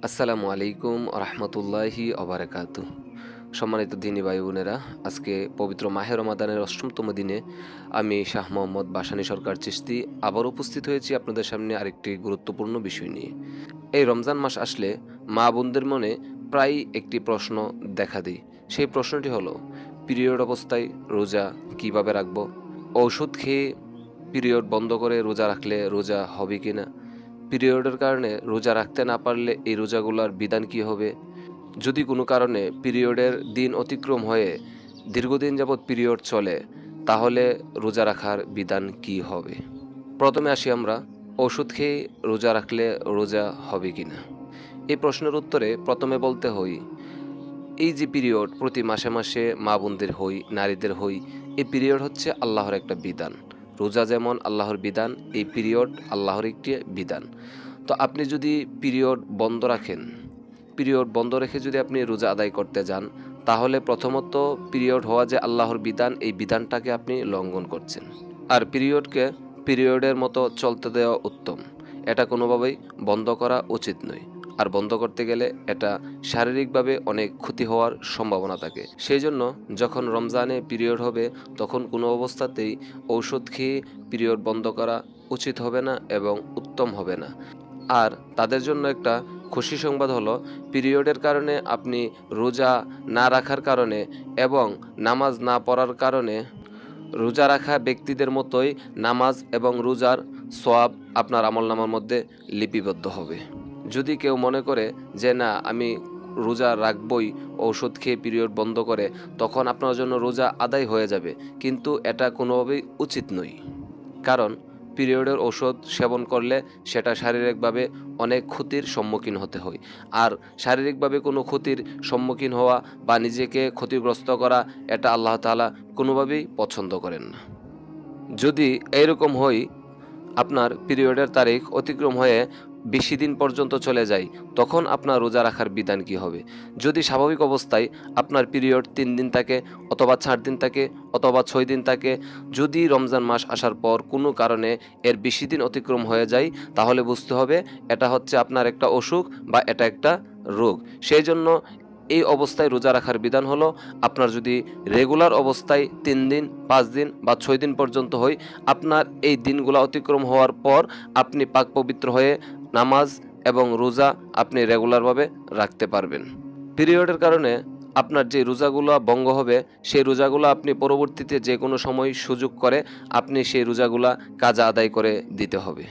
আসসালামু আলাইকুম রহমতুল্লাহি অবরাকাতু। সম্মানিত দিনী ভাই বোনেরা, আজকে পবিত্র মাহে রমাদানের অষ্টমতম দিনে আমি শাহ মোহাম্মদ বাসানী সরকার চিশতি আবার উপস্থিত হয়েছি আপনাদের সামনে আরেকটি গুরুত্বপূর্ণ বিষয় নিয়ে। এই রমজান মাস আসলে মা বোনদের মনে প্রায় একটি প্রশ্ন দেখা দেয়। সেই প্রশ্নটি হলো, পিরিয়ড অবস্থায় রোজা কিভাবে রাখব? ঔষধ খেয়ে পিরিয়ড বন্ধ করে রোজা রাখলে রোজা হবে কিনা? পিরিয়ডের কারণে রোজা রাখতে না পারলে এই রোজাগুলোর বিধান কি হবে? যদি কোনো কারণে পিরিয়ডের দিন অতিক্রম হয়ে দীর্ঘদিন যাবৎ পিরিয়ড চলে, তাহলে রোজা রাখার বিধান কি হবে? প্রথমে আসি আমরা, ওষুধ খেয়ে রোজা রাখলে রোজা হবে কিনা। এই প্রশ্নের উত্তরে প্রথমে বলতে হই, এই যে পিরিয়ড প্রতি মাসে মাসে মা বোনদের হই, নারীদের হই, এই পিরিয়ড হচ্ছে আল্লাহর একটা বিধান। রোজা যেমন আল্লাহর বিধান, এই পিরিয়ড আল্লাহর একটি বিধান। তো আপনি যদি পিরিয়ড বন্ধ রাখেন, পিরিয়ড বন্ধ রেখে যদি আপনি রোজা আদায় করতে যান, তাহলে প্রথমত পিরিয়ড হওয়া যে আল্লাহর বিধান, এই বিধানটাকে আপনি লঙ্ঘন করছেন। আর পিরিয়ডকে পিরিয়ডের মতো চলতে দেওয়া উত্তম, এটা কোনোভাবেই বন্ধ করা উচিত নয়। আর বন্ধ করতে গেলে এটা শারীরিকভাবে অনেক ক্ষতি হওয়ার সম্ভাবনা থাকে। সেই জন্য যখন রমজানে পিরিয়ড হবে, তখন কোনো অবস্থাতেই ঔষধ খেয়ে পিরিয়ড বন্ধ করা উচিত হবে না এবং উত্তম হবে না। আর তাদের জন্য একটা খুশি সংবাদ হলো, পিরিয়ডের কারণে আপনি রোজা না রাখার কারণে এবং নামাজ না পড়ার কারণে রোজা রাখা ব্যক্তিদের মতোই নামাজ এবং রোজার সওয়াব আপনার আমলনামার মধ্যে লিপিবদ্ধ হবে। যদি কেউ মনে করে যে না, আমি রোজা রাখবই ঔষধ খেয়ে পিরিয়ড বন্ধ করে, তখন আপনার জন্য রোজা আদায় হয়ে যাবে, কিন্তু এটা কোনোভাবেই উচিত নয়। কারণ পিরিয়ডের ওষুধ সেবন করলে সেটা শারীরিকভাবে অনেক ক্ষতির সম্মুখীন হতে হয়। আর শারীরিকভাবে কোনো ক্ষতির সম্মুখীন হওয়া বা নিজেকে ক্ষতিগ্রস্ত করা, এটা আল্লাহ তাআলা কোনোভাবেই পছন্দ করেন না। যদি এইরকম হয়, আপনার পিরিয়ডের তারিখ অতিক্রম হয়ে বেশি দিন পর্যন্ত চলে যায়, তখন আপনার রোজা রাখার বিধান কি হবে? যদি স্বাভাবিক অবস্থায় আপনার পিরিয়ড ৩ দিন থাকে, অথবা ৪ দিন থাকে, অথবা ৬ দিন থাকে, যদি রমজান মাস আসার পর কোনো কারণে এর বেশি দিন অতিক্রম হয়ে যায়, তাহলে বুঝতে হবে এটা হচ্ছে আপনার একটা অসুখ বা এটা একটা রোগ। সেই জন্য এই অবস্থায় রোজা রাখার বিধান হলো, আপনার যদি রেগুলার অবস্থায় ৩ দিন, ৫ দিন বা ৬ দিন পর্যন্ত হয়, আপনার এই দিনগুলো অতিক্রম হওয়ার পর আপনি পাক পবিত্র হয়ে নামাজ এবং রোজা আপনি রেগুলারভাবে রাখতে পারবেন। পিরিয়ডের কারণে আপনার যে রোজাগুলো ভঙ্গ হবে, সেই রোজাগুলো আপনি পরবর্তীতে যে কোনো সময় সুযোগ করে আপনি সেই রোজাগুলা কাজা আদায় করে দিতে হবে।